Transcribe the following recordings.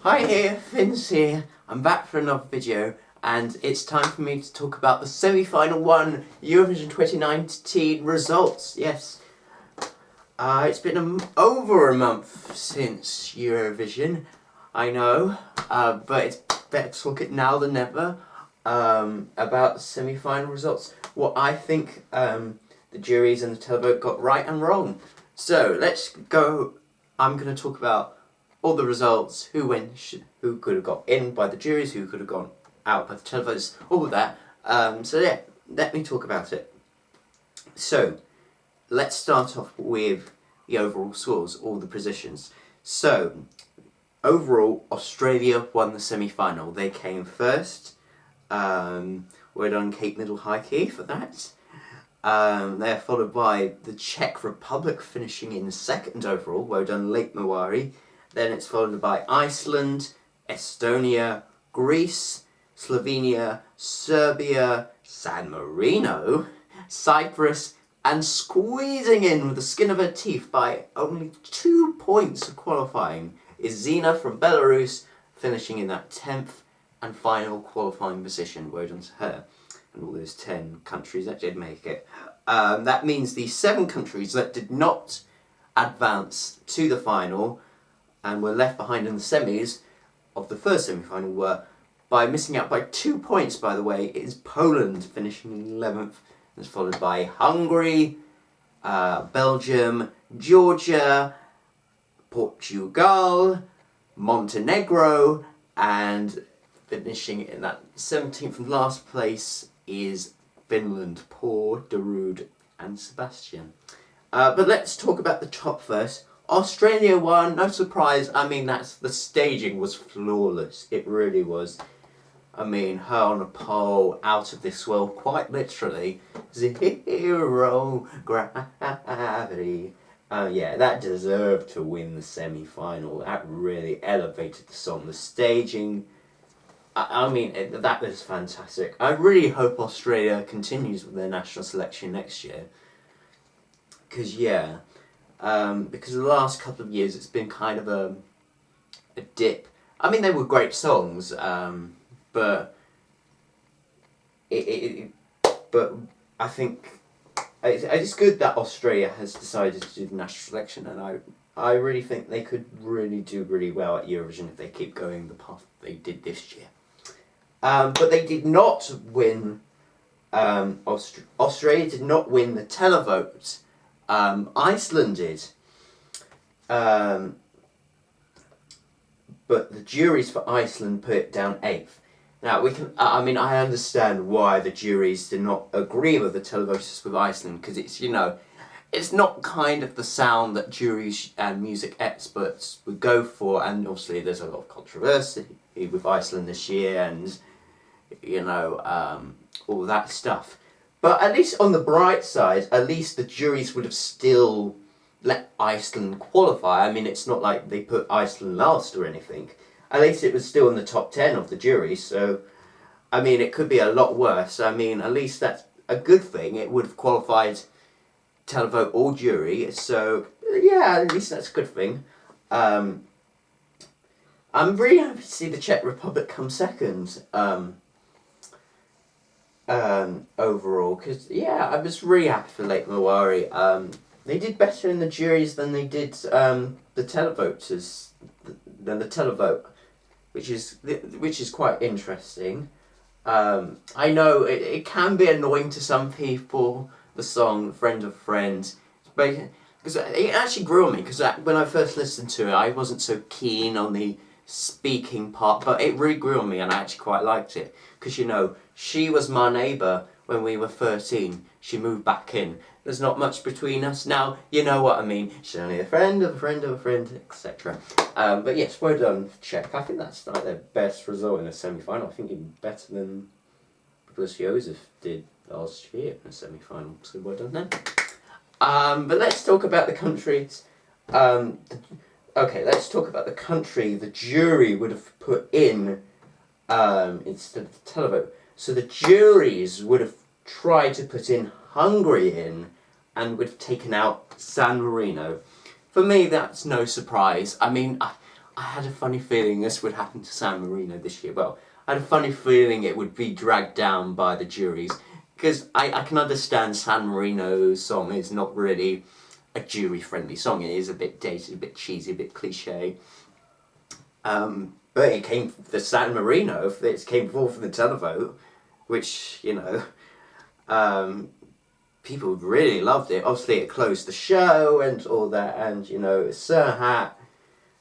Hi here, Finn's here. I'm back for another video and it's time for me to talk about the semi-final one, Eurovision 2019 results. Yes, it's been over a month since Eurovision, I know, but it's better to talk it now than ever about the semi-final results. What I think the juries and the televote got right and wrong. So let's go. I'm going to talk about all the results, who could have got in by the juries, who could have gone out by the televotes, all of that. So yeah, let me talk about it. So, let's start off with the overall scores, all the positions. So, overall, Australia won the semi-final. They came first. Well done, Kate Middle-Heikey, for that. They're followed by the Czech Republic finishing in second overall. Well done, Lake Mawari. Then it's followed by Iceland, Estonia, Greece, Slovenia, Serbia, San Marino, Cyprus, and squeezing in with the skin of her teeth by only 2 points of qualifying is Zina from Belarus, finishing in that 10th and final qualifying position. Well done to her. And all those 10 countries that did make it. That means the 7 countries that did not advance to the final and were left behind in the semis of the first semi-final were, by missing out by 2 points, by the way, is Poland, finishing in 11th. It's followed by Hungary, Belgium, Georgia, Portugal, Montenegro, and finishing in that 17th and last place is Finland, poor Darude and Sebastian. But let's talk about the top first. Australia won, no surprise. I mean, the staging was flawless. It really was. I mean, her on a pole, out of this world, quite literally. Zero gravity. Yeah, that deserved to win the semi-final. That really elevated the song. The staging, I mean, that was fantastic. I really hope Australia continues with their national selection next year. Because, yeah. Because the last couple of years it's been kind of a dip. I mean, they were great songs, but but I think it's good that Australia has decided to do the national selection, and I really think they could really do really well at Eurovision if they keep going the path they did this year. But they did not win. Australia did not win the televote. Iceland did, but the juries for Iceland put it down 8th. Now I mean, I understand why the juries did not agree with the televoters with Iceland, because it's, you know, it's not kind of the sound that juries and music experts would go for, and obviously there's a lot of controversy with Iceland this year, and, you know, all that stuff. But at least on the bright side, at least the juries would have still let Iceland qualify. I mean, it's not like they put Iceland last or anything. At least it was still in the top 10 of the jury, so, I mean, it could be a lot worse. I mean, at least that's a good thing. It would have qualified televote or jury, so, yeah, at least that's a good thing. I'm really happy to see the Czech Republic come second. Overall, because, yeah, I was really happy for Lake Mawari. They did better in the juries than they did the televoters, than the televote, which is quite interesting. I know it can be annoying to some people, the song Friend of Friends, because it actually grew on me, because when I first listened to it I wasn't so keen on the speaking part, but it really grew on me and I actually quite liked it, because, you know, she was my neighbour when we were 13. She moved back in. There's not much between us now. You know what I mean. She's only a friend of a friend of a friend, etc. But yes, well done, Czech. I think that's like their best result in a semi-final. I think even better than Nicholas Joseph did last year in a semi-final. So well done then. But let's talk about the countries. Okay, let's talk about the country the jury would have put in instead of the televote. So the juries would have tried to put in Hungary in and would have taken out San Marino. For me, that's no surprise. I mean, I had a funny feeling this would happen to San Marino this year. Well, I had a funny feeling it would be dragged down by the juries. Because I can understand San Marino's song is not really a jury-friendly song. It is a bit dated, a bit cheesy, a bit cliche. But the San Marino, it came forward from the televote, which, you know, people really loved it. Obviously, it closed the show and all that, and, you know, Serhat.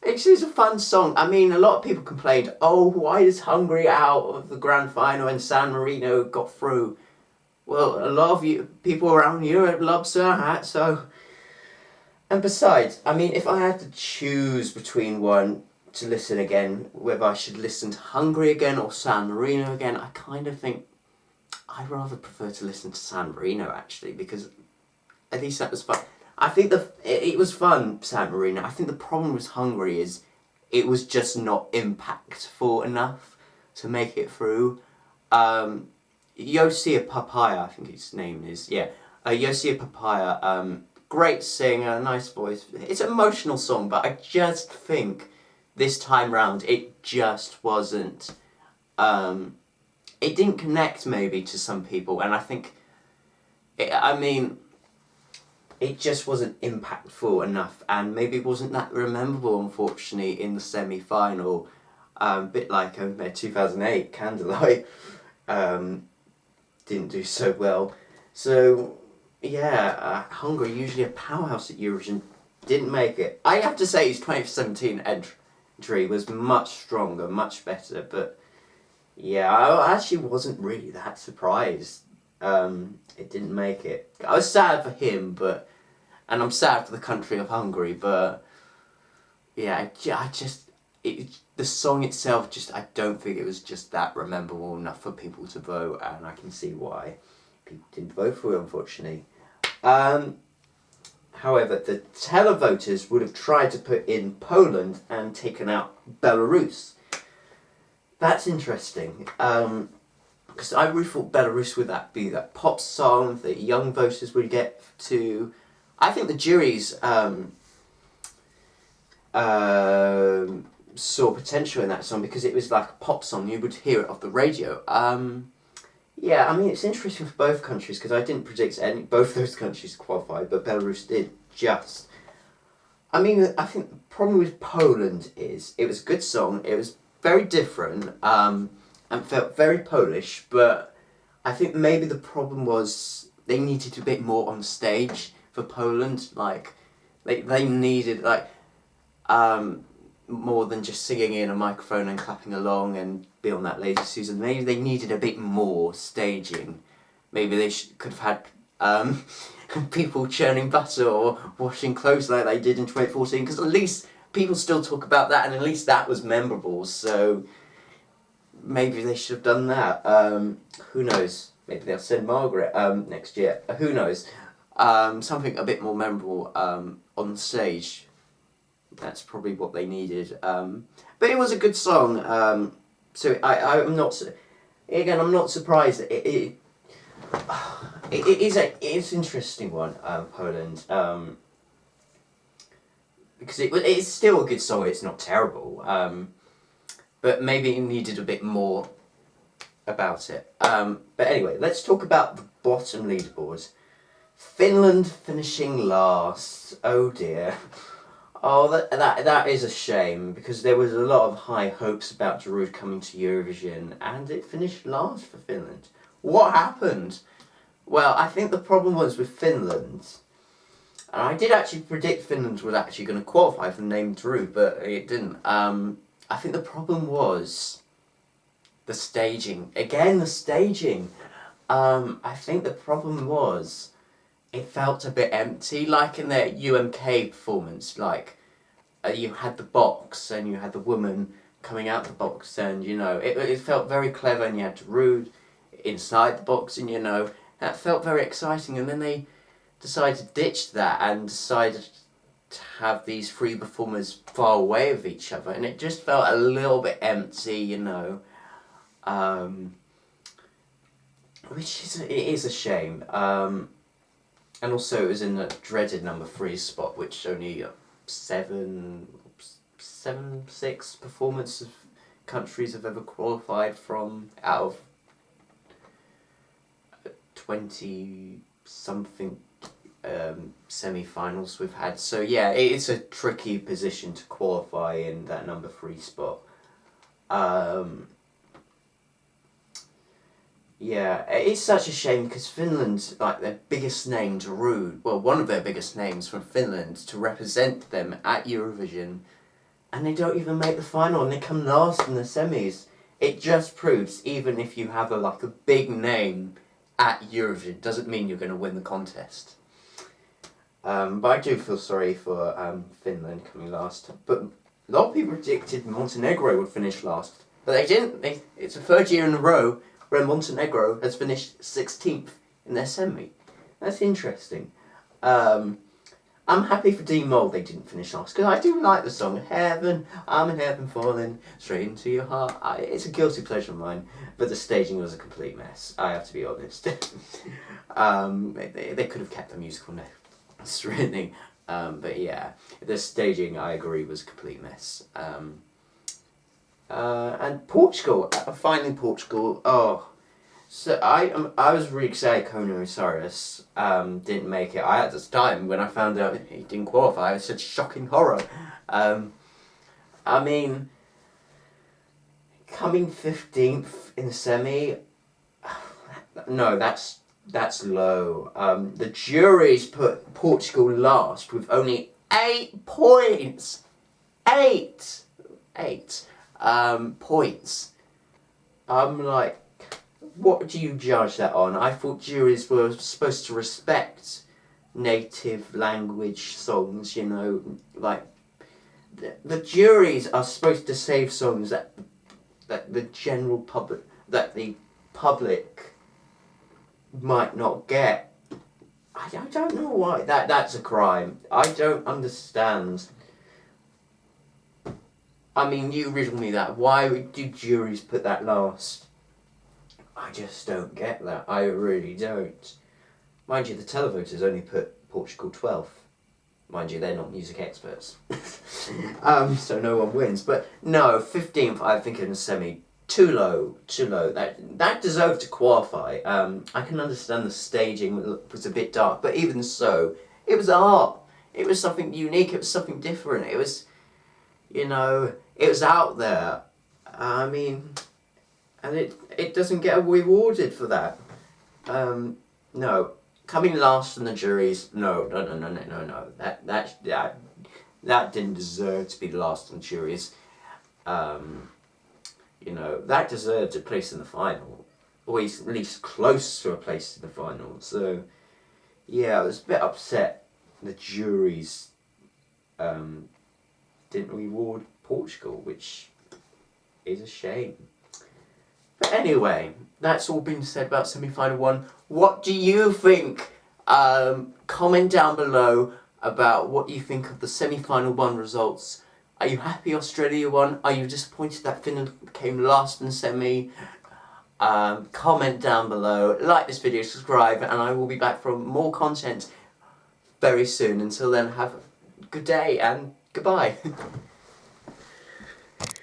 It's a fun song. I mean, a lot of people complained, oh, why is Hungary out of the grand final and San Marino got through? Well, a lot of people around Europe love Serhat, so... And besides, I mean, if I had to choose between one to listen again, whether I should listen to Hungary again or San Marino again, I kind of think I'd rather prefer to listen to San Marino, actually, because at least that was fun. I think it was fun, San Marino. I think the problem with Hungary is it was just not impactful enough to make it through. Yosia Papaya, I think his name is, yeah. Yosia Papaya, great singer, nice voice. It's an emotional song, but I just think this time round it just wasn't, it didn't connect maybe to some people, and I think, it just wasn't impactful enough, and maybe it wasn't that memorable, unfortunately, in the semi-final. A bit like 2008 Candlelight didn't do so well. So, yeah, Hungary, usually a powerhouse at Eurovision, didn't make it. I have to say his 2017 entry was much stronger, much better, but yeah, I actually wasn't really that surprised. It didn't make it. I was sad for him, and I'm sad for the country of Hungary, but yeah, the song itself, I don't think it was just that memorable enough for people to vote, and I can see why people didn't vote for it, unfortunately. However, the televoters would have tried to put in Poland and taken out Belarus. That's interesting, because I really thought Belarus would be that pop song that young voters would get to. I think the juries saw potential in that song because it was like a pop song. You would hear it off the radio. Yeah, I mean, it's interesting for both countries because I didn't predict both those countries to qualify, but Belarus did just. I mean, I think the problem with Poland is it was a good song. It was very different and felt very Polish, but I think maybe the problem was they needed a bit more on stage for Poland. Like, they needed, like, more than just singing in a microphone and clapping along and be on that Lazy Susan. Maybe they needed a bit more staging. Maybe they could have had people churning butter or washing clothes like they did in 2014, because at least people still talk about that, and at least that was memorable, so maybe they should have done that. Who knows? Maybe they'll send Margaret next year. Who knows? Something a bit more memorable on stage. That's probably what they needed. But it was a good song. So I'm not. Again, I'm not surprised. It's an interesting one, Poland. Because it's still a good song. It's not terrible. But maybe it needed a bit more about it. But anyway, let's talk about the bottom leaderboard. Finland finishing last. Oh dear. Oh, that is a shame, because there was a lot of high hopes about Darude coming to Eurovision, and it finished last for Finland. What happened? Well, I think the problem was with Finland, and I did actually predict Finland was actually going to qualify for the name Darude, but it didn't. I think the problem was the staging. Again, the staging. I think the problem was it felt a bit empty, like in their UMK performance. Like, you had the box and you had the woman coming out the box, and, you know, it felt very clever, and you had Darude inside the box, and, you know, that felt very exciting. And then they decided to ditch that and decided to have these three performers far away of each other, and it just felt a little bit empty, you know. Which is a shame. And also it was in the dreaded number 3 spot, which only 7 6 performances countries have ever qualified from out of 20 something semi-finals we've had. So yeah, it's a tricky position to qualify in that number 3 spot. Yeah, it's such a shame because Finland, like their biggest name one of their biggest names from Finland to represent them at Eurovision, and they don't even make the final and they come last in the semis. It just proves even if you have a big name at Eurovision, doesn't mean you're going to win the contest. But I do feel sorry for Finland coming last. But a lot of people predicted Montenegro would finish last, but they didn't. It's the third year in a row where Montenegro has finished 16th in their semi. That's interesting. I'm happy for D-Mol they didn't finish last, because I do like the song Heaven, I'm in heaven falling straight into your heart. It's a guilty pleasure of mine, but the staging was a complete mess, I have to be honest. They could have kept the musical notes, really. But yeah, the staging, I agree, was a complete mess. And Portugal, finally Portugal. Oh, so I was really excited Kono Osiris didn't make it. At this time when I found out he didn't qualify, it was such shocking horror. I mean, coming 15th in the semi, no, that's low. The juries put Portugal last with only 8 points. 8 points. I'm like, what do you judge that on? I thought juries were supposed to respect native language songs, you know, like the juries are supposed to save songs that the general public, that the public might not get. I don't know why that's a crime. I don't understand. I mean, you riddle me that. Why do juries put that last? I just don't get that. I really don't. Mind you, the televoters only put Portugal 12th. Mind you, they're not music experts. So no one wins. But no, 15th, I think in a semi, too low. That deserved to qualify. I can understand the staging was a bit dark, but even so, it was art. It was something unique. It was something different. It was, you know, it was out there. I mean, and it doesn't get rewarded for that. No, coming last in the juries. No. That didn't deserve to be last in the juries. You know, that deserved a place in the final, or at least close to a place in the final. So, yeah, I was a bit upset the juries didn't reward Portugal, which is a shame. But anyway, that's all been said about semi-final 1. What do you think? Comment down below about what you think of the semi-final 1 results. Are you happy Australia won? Are you disappointed that Finland came last in semi? Comment down below, like this video, subscribe, and I will be back for more content very soon. Until then, have a good day and goodbye.